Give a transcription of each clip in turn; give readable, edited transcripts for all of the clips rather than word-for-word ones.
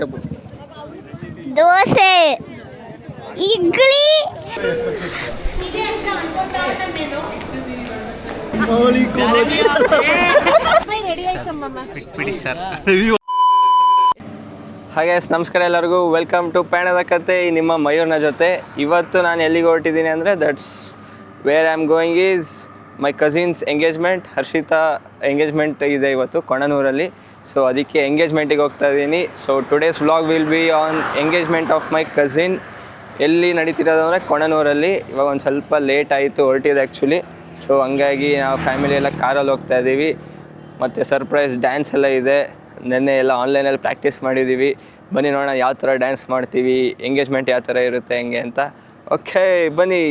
చెప్పు. దోసೆ, ఇడ్లీ, ಹಾಗೆ ನಮಸ್ಕಾರ ಎಲ್ಲರಿಗೂ. ವೆಲ್ಕಮ್ ಟು ಪಯಣದ ಕತೆ. ನಿಮ್ಮ ಮಯೂರ್ನ ಜೊತೆ. ಇವತ್ತು ನಾನು ಎಲ್ಲಿಗೆ ಹೊರಟಿದ್ದೀನಿ ಅಂದರೆ that's where I am going is my cousins engagement. Harshita engagement ಇದೆ ಇವತ್ತು ಕೊಣನೂರಲ್ಲಿ. ಸೊ ಅದಕ್ಕೆ ಎಂಗೇಜ್ಮೆಂಟಿಗೆ ಹೋಗ್ತಾ ಇದ್ದೀನಿ. So today's vlog will be on engagement of my cousin. ಎಲ್ಲಿ ನಡೀತಿರೋದು ಅಂದರೆ ಕೊಣನೂರಲ್ಲಿ. ಇವಾಗ ಒಂದು ಸ್ವಲ್ಪ ಲೇಟ್ ಆಯಿತು ಹೊರಟಿದೆ ಆ್ಯಕ್ಚುಲಿ. ಸೊ ಹಂಗಾಗಿ ನಾವು ಫ್ಯಾಮಿಲಿ ಎಲ್ಲ ಕಾರಲ್ಲಿ ಹೋಗ್ತಾ ಇದ್ದೀವಿ. ಮತ್ತು ಸರ್ಪ್ರೈಸ್ ಡ್ಯಾನ್ಸ್ ಎಲ್ಲ ಇದೆ. ನೆನ್ನೆ ಎಲ್ಲ ಆನ್ಲೈನಲ್ಲಿ ಪ್ರಾಕ್ಟೀಸ್ ಮಾಡಿದ್ದೀವಿ. ಬನ್ನಿ ನೋಡೋಣ ಯಾವ ಥರ ಡ್ಯಾನ್ಸ್ ಮಾಡ್ತೀವಿ, ಎಂಗೇಜ್ಮೆಂಟ್ ಯಾವ ಥರ ಇರುತ್ತೆ ಹೆಂಗೆ ಅಂತ. ಓಕೆ ಬನ್ನಿ.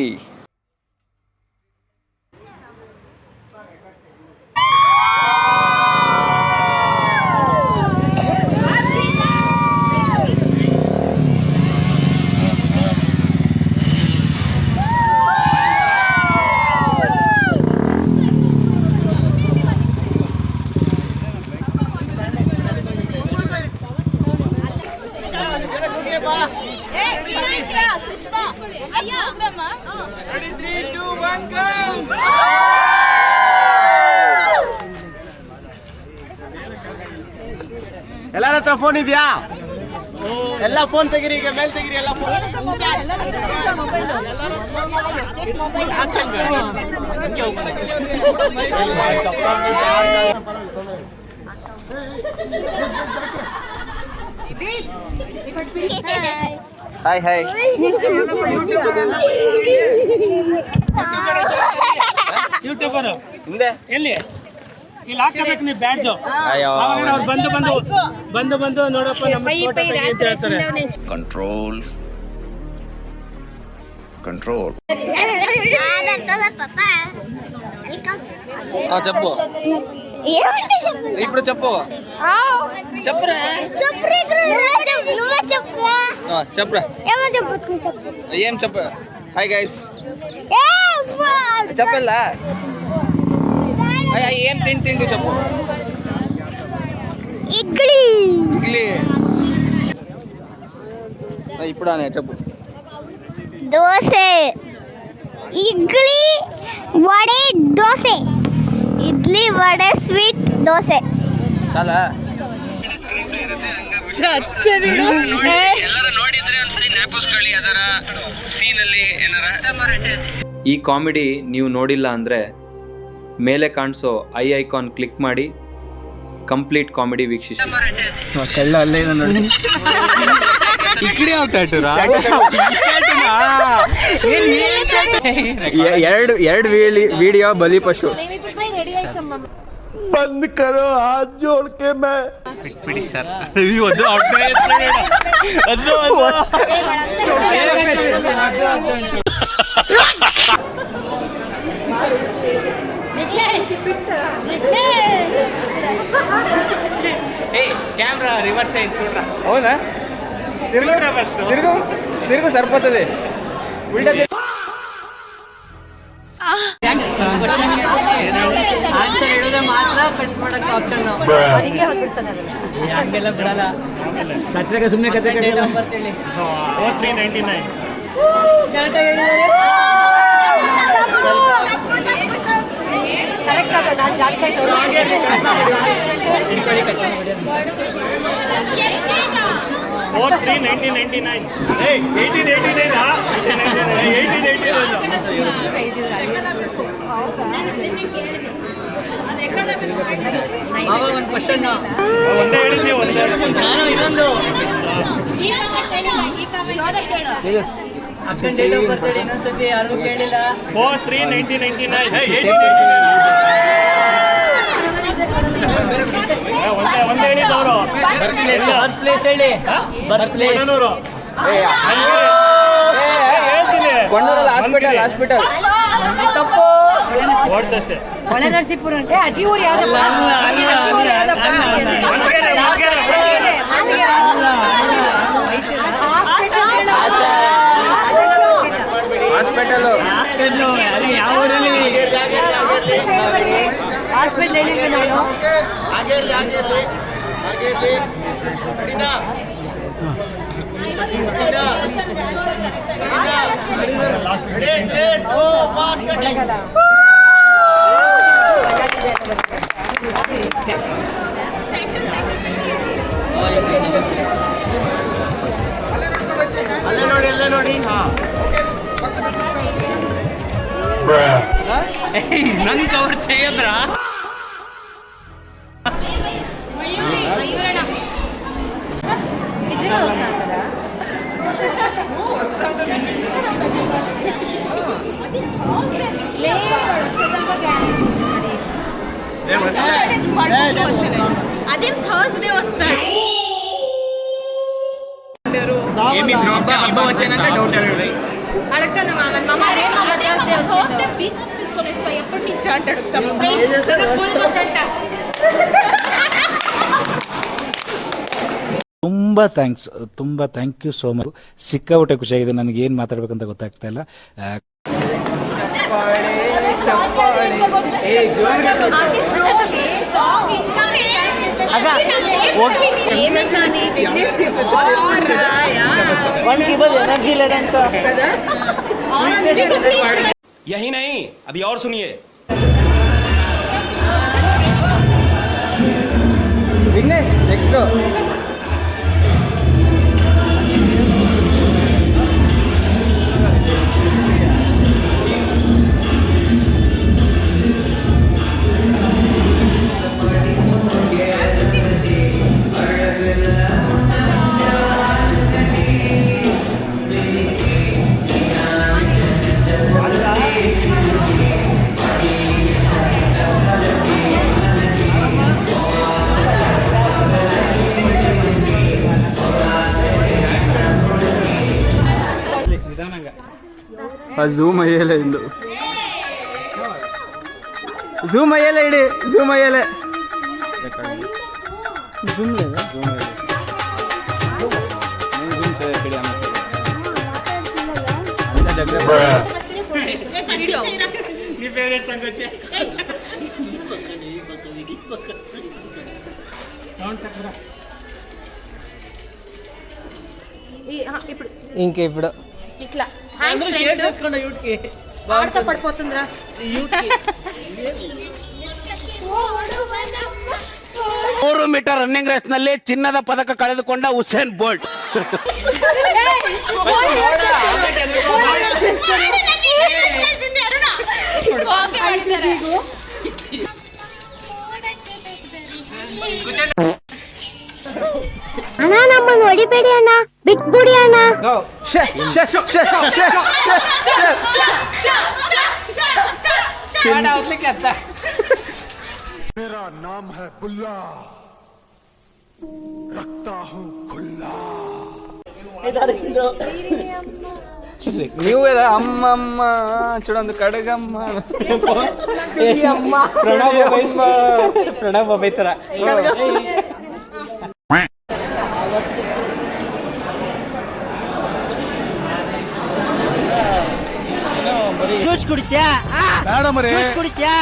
ಎಲ್ಲರ ಹತ್ರ ಫೋನ್ ಇದೆಯಾ? ಎಲ್ಲ ಫೋನ್ ತೆಗಿರಿ, ಈಗ ಮೇಲ್ ತೆಗಿರಿ ಎಲ್ಲ ಫೋನ್. Hi hi. ಯೂಟ್ಯೂಬರ್ ಹಿಂದೆ ಎಲ್ಲಿ ಇಲ್ಲಿ ಹಾಕಬೇಕು ನೀವು ಬ್ಯಾಡ್ಜು. ಅವ್ರು ಬಂದು ನೋಡಪ್ಪ ನಮ್ಮ ಫೋಟೋ ತೆಗಿ ಅಂತ ಹೇಳ್ತಾರೆ. ಕಂಟ್ರೋಲ್ చెప్పు. ఇప్పుడు చెప్పు. చెప్పురా చెప్పురా. ఏం చెప్పు. హాయ్ గైస్ చెప్పల్లా. ఏం తిండి చెప్పు. ఇడ్లీ. ఇప్పుడు అనే చెప్పు. దోసೆ, ఇడ్లీ, వಡೆ, దోసೆ. ಇಡ್ಲಿ, ವಡೆ, ಸ್ವೀಟ್, ದೋಸೆ. చాలా ಈ ಕಾಮಿಡಿ ನೀವು ನೋಡಿಲ್ಲ ಅಂದರೆ ಮೇಲೆ ಕಾಣಿಸೋ ಐಕಾನ್ ಕ್ಲಿಕ್ ಮಾಡಿ ಕಂಪ್ಲೀಟ್ ಕಾಮಿಡಿ ವೀಕ್ಷಿಸಿ. ಕಳ್ಳ ಅಲ್ಲೇ ಇದೆ ನೋಡಿ. ಎರಡು ವಿಡಿಯೋ ಬಲಿ ಪಶು. बंद करो हाथ जोड़ के मैं ಬಿಡಿ ಸರ್. ಕ್ಯಾಮ್ರಾ ರಿವರ್ಸ್ ಅಯ್యింది చూడరా. అవునా? తిరుగు సరిపోతుంది. ఉల్టా ಆನ್ಸರ್ ಹೇಳಿದ್ರೆ ಮಾತ್ರ ಕಟ್ ಮಾಡಕ್ಕೆ ಆಪ್ಷನ್. ಅದಕ್ಕೆ ಹೊರಬಿಡ್ತಾನೆ. ಹಂಗೆಲ್ಲ ಬಿಡಲ್ಲ. ಕತ್ರೆಗೆ ಸುಮ್ಮನೆ ಕತೆ ಕಟ್ಟಿಲ್ಲ. ಬರ್ತೇಳಿ 4399 ಕರೆಕ್ಟ್ ಆದ. ನಾನು ಜಾಸ್ತಿ ಹಿಡ್ಕೊಳ್ಳಿ ಕಟ್ ಮಾಡಿ. 4399 1889 ಮಾವ ಒಂದು ಕ್ವಶನ್. ಒಂದೇ ಹೇಳಿದ್ ನೀವು. ನಾನು ಇನ್ನೊಂದು ಅಕ್ಕನ ಡೇಟ್ ಆಫ್ ಬರ್ತ್ ಹೇಳಿ ಇನ್ನೊಂದ್ಸತಿ. ಯಾರು ಕೇಳಿಲ್ಲ. 4399 ಒಂದೇ ಹೇಳಿದ್ದು ಅವರು. ಬರ್ತ್ ಪ್ಲೇಸ್ ಹೇಳಿ. Birth place Konanur. ಹೇಳ್ತೀನಿ. ಕೊಣ್ಣೂರಲ್ಲಿ ಹಾಸ್ಪಿಟಲ್. ತಪ್ಪು. ವರ್ಡ್ಸ್ ಅಷ್ಟೇ. ಒಳನರಸೀಪುರ ಅಂದ್ರೆ ಅಜ್ಜಿ ಊರು ಯಾವ್ದಪ್ಪ? ಹಾಸ್ಪಿಟಲ್ ಯಾವ ಊರಲ್ಲಿ? ಹಾಸ್ಪಿಟಲ್ ಹೇಳಿಲ್ವಿ ನಾನು. ಆಗಿರ್ಲಿ ಅಲ್ಲೇ ನೋಡಿ ನನ್ ಕವರ್ చేయద్రా అదేం థర్స్డే వస్తాడు అడగతాను థర్స్డే వీక్ ఆఫ్ తీసుకొని వస్తా ఎప్పటి నుంచి అంటే అడుగుతాం ತುಂಬ ಥ್ಯಾಂಕ್ ಯು ಸೋ ಮಚ್. ಸಿಕ್ಕಾಬಿಟ್ಟೆ ಖುಷಿಯಾಗಿದೆ. ನನಗೆ ಏನು ಮಾತಾಡ್ಬೇಕಂತ ಗೊತ್ತಾಗ್ತಾ ಇಲ್ಲ. यही नहीं अभी और सुनिए. ವಿಘ್ನೇಶ್ ನೆಕ್ಸ್ಟ್ ಝೂಮ್ ಅಯ್ಯಲೆ ಇಂದು ಝೂಮ್ ಅಯ್ಯಲೆ ಇಡಿ ಝೂಮ್ ಅಯ್ಯಲೆ ಝೂಮ್ లేదా ಝೂಮ್ అయ్యలే నేను ಝూమ్ చేయకడి అంత దగ్గర వీడియో నీ ఫేవరెట్ సాంగ్ వచ్చే సౌండ్ తక్కువ ఇప్పుడు ఇంకా ఇప్పుడు ఇట్లా అందరూ షేర్ చేసుకోండి యూట్ కి వాడతా పడిపోతుందిరా యూట్ కి 100 ಮೀಟರ್ ರನ್ನಿಂಗ್ ರೇಸ್ ನಲ್ಲಿ ಚಿನ್ನದ ಪದಕ ಕಳೆದುಕೊಂಡ ಉಸೇನ್ ಬೋಲ್ಟ್. ಅಣ್ಣ ನಮ್ಮನ್ನು ಹೊಡಿಬೇಡಿ ಅಣ್ಣ ಬಿಟ್ಬಿಡಿ ಅಣ್ಣ मेरा नाम है बुल्ला, रखता हूँ खुल्ला. ನೀವು ಅಮ್ಮಮ್ಮ చూడండి కడగమ్మ ಪ್ರಣವ ಬೈತರ ಜ್ಯೂಸ್ ಕುಡಿತ್ಯಾ? ಜ್ಯೂಸ್ ಕುಡಿತ್ಯಾ?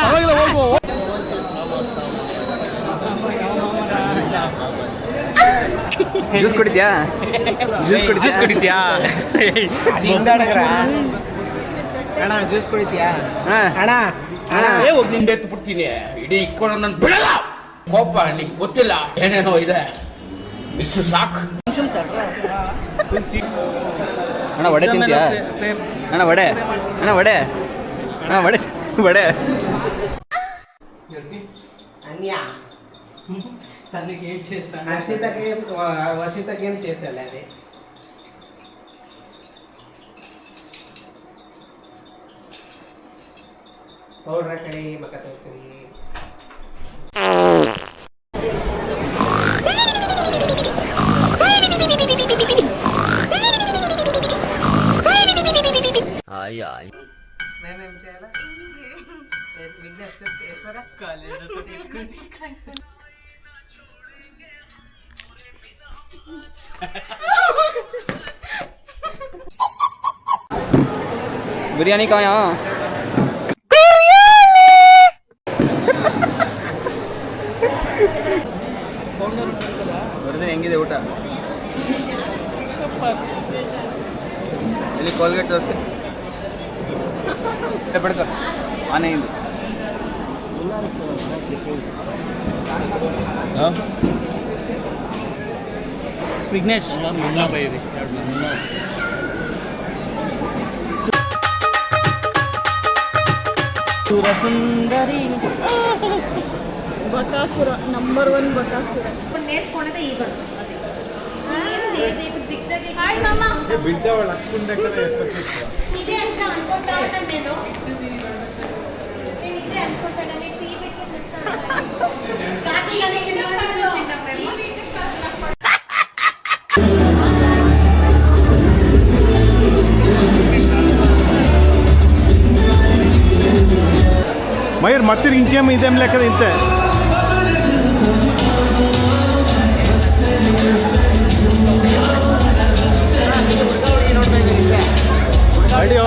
ಜ್ಯೂಸ್ ಕುಡಿದ್ಯಾ ಜ್ಯೂಸ್ ಕುಡಿದ್ಯಾ ಅಣ್ಣ ಜ್ಯೂಸ್ ಕುಡಿತ್ಯಾ? ಅಣ್ಣ ಹೋಗಿ ನಿಂದ ಎತ್ತು ಬಿಡ್ತೀನಿ. ಇಡೀ ಇಕ್ಕೊಂಡು ನನ್ ಬಿಡಲ್ಲ. ಕೋಪ ನಿಂಗೆ ಗೊತ್ತಿಲ್ಲ, ಏನೇನೋ ಇದೆ. ಇಷ್ಟು ಸಾಕು. ಅಣ್ಣ ವಡೆ ತಿಂತ್ಯಾ? ಅಣ್ಣ ವಡೆ ಅಣ್ಣ ವಡೆ ಅಣ್ಣ ವಡೆ ವಡೆ అన్యా తనకి ఏం చేస్తాను వర్షితకి ఏం చేసాలే అది పౌడర్ అక్కడి మక్క తొక్కడి మేమేం చేయాలా విఘ్నేష్ చేస్తారా ಬಿರಿಯಾನಿ ಕಾಯ ಬರ್ತೇನೆ. ಹೆಂಗಿದೆ ಊಟ? ಇಲ್ಲಿ ಕೋಲ್ಗೇಟ್ ತೋರಿಸಿ ಪಡ್ಕೊ ಆನೆಯಿಂದ ವಿಘ್ನೇಶ್ ಸುಂದರಿ ಬಕಾಸುರ ನಂಬರ್ 1 ಬಕಾಸುರ ನೇರ್ಸ್ಕೊಂಡದೆ ಈಗ ಹಾಯ್ ಮಾಮ ಇದೇ ಅಂತ ಅನ್ಕೊಂಡ ನಾನು ಇದೇ ಅನ್ಕೊಂಡ ನನಗೆ ಟೀ ಬೇಕು ಕಾಫಿ ಮಯೂರ್ ಮತ್ತೆ ಇಂకేಮ್ ಇದೇಮ್ ಲೆಕ್ಕದ ಇಂತೆ ಅಡಿಯೋ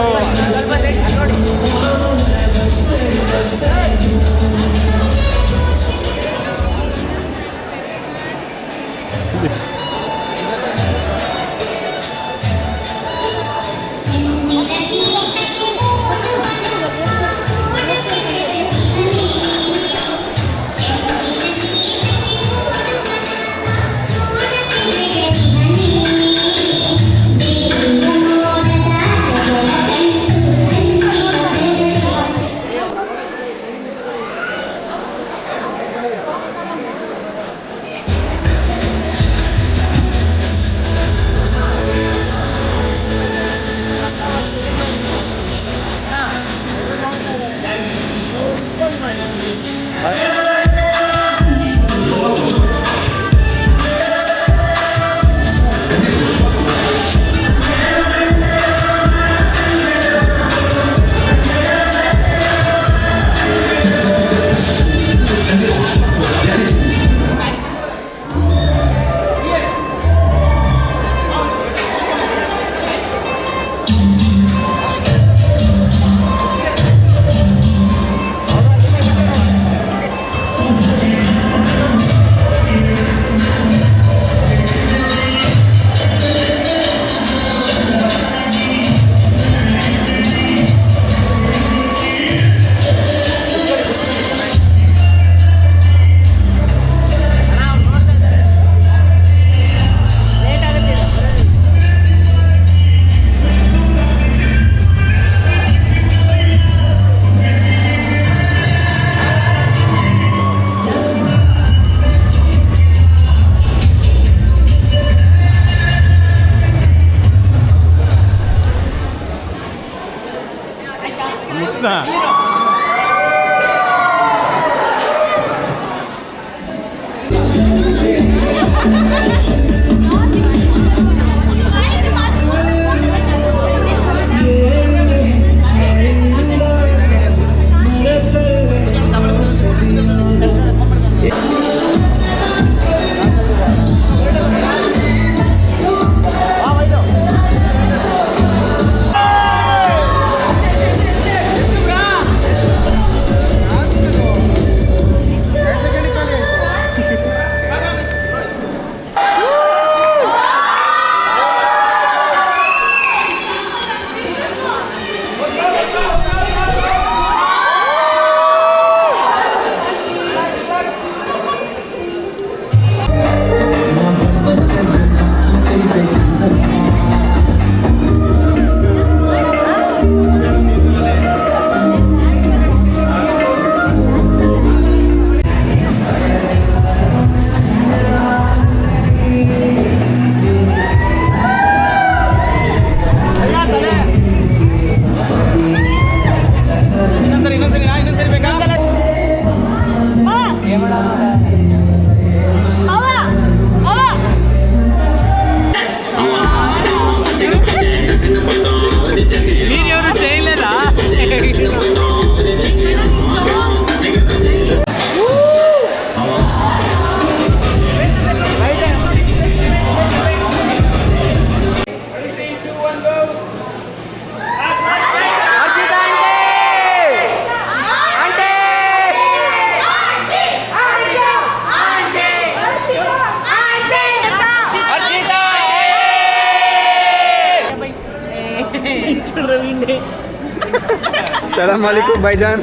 ಸಲಾಮ್ ಅಲೈಕುಂ ಭಾईजान.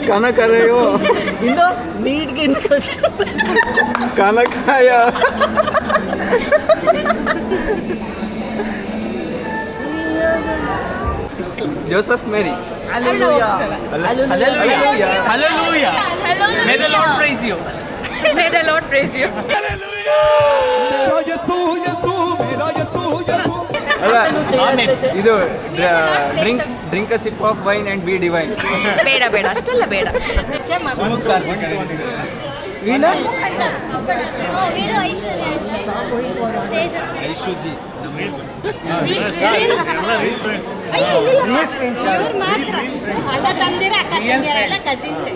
खाना कर रहे हो? नीट के खाना खाया? जोसेफ मेरी. Hallelujah. May the Lord praise you. May the Lord praise you. ಅಲ್ಲ ಇದು drink a sip of wine and be divine. ಬೇಡ ಬೇಡ ಅಷ್ಟೆಲ್ಲ ಬೇಡ. ಐಶುಜಿ ಇವ್ರು ಮಾತ್ರ ಅಣ್ಣ ತಂದಿರ ಅಕ್ಕ ತಂದಿರ ಎಲ್ಲ ಕಸಿನ್ಸೆ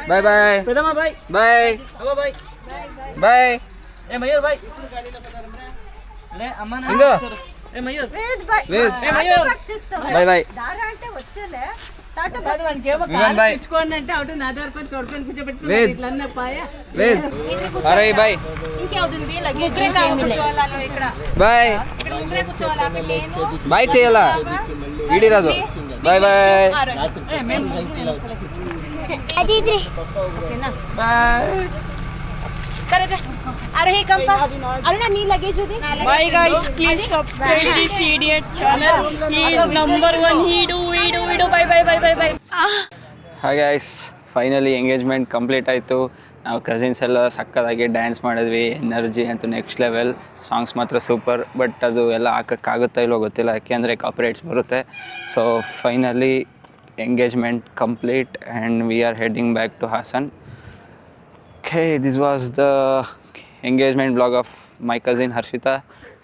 ಬಾಯ್ ಬಾಯ್ ಪ್ರಥಮ ಬಾಯ್ ಬಾಯ್ ಅವ ಬಾಯ್ ಬಾಯ್. ಏ ಮಯೂರ್ ಬಾಯ್ ಲೇ ಅಮ್ಮನ ಹಿಂಗು ఏ మయూర్ ఏ Mayur bye bye woman bye అంటే అవుట్ నా దగ్గర కొంచెం తోడుకొని కూర్చోబెట్టుకుని లేదు ఇట్లా అన్నపాయ లేదు అరే బాయ్ ఇంకేవుతుంది లగేజ్ కూర్చోవాలను ఇక్కడ బాయ్ ఇక్కడ ముగ్గురే కూర్చోవాలా నేను బాయ్ చేయాలా ఈడిరాదు బాయ్ బాయ్ ಅದಿದ್ರಿ బాయ్. करे जा आरोही कम अरुण नी लगेज उदी Bye guys, please subscribe this idiot channel. He is number one. He do. Bye. Hi guys, finally engagement complete ಆಯಿತು. ನಾವು ಕಸಿನ್ಸ್ ಎಲ್ಲ ಸಕ್ಕತ್ತಾಗಿ ಡ್ಯಾನ್ಸ್ ಮಾಡಿದ್ವಿ. ಎನರ್ಜಿ ಅಂತೂ ನೆಕ್ಸ್ಟ್ ಲೆವೆಲ್. ಸಾಂಗ್ಸ್ ಮಾತ್ರ ಸೂಪರ್. ಬಟ್ ಅದು ಎಲ್ಲ ಹಾಕೋಕ್ಕಾಗುತ್ತಾ ಇಲ್ಲೋ ಗೊತ್ತಿಲ್ಲ, ಯಾಕೆಂದರೆ ಕಾಪಿರೈಟ್ಸ್ ಬರುತ್ತೆ. So finally engagement complete and we are heading back to Hassan. Okay, this was the engagement vlog of my cousin Harshita.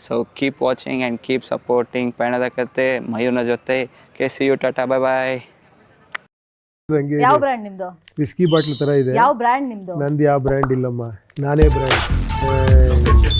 So keep watching and keep supporting Painada Kate, Mayurna Jote. Okay, see you, tata, bye bye. ಯಾವ brand ನಿಮ್ದು? Whisky bottle ತರ ಇದೆ. ಯಾವ brand ನಿಮ್ದು? ನಂದು ಯಾವ brand ಇಲ್ಲಮ್ಮ, ನಾನೇ ಬ್ರ್ಯಾಂಡ್.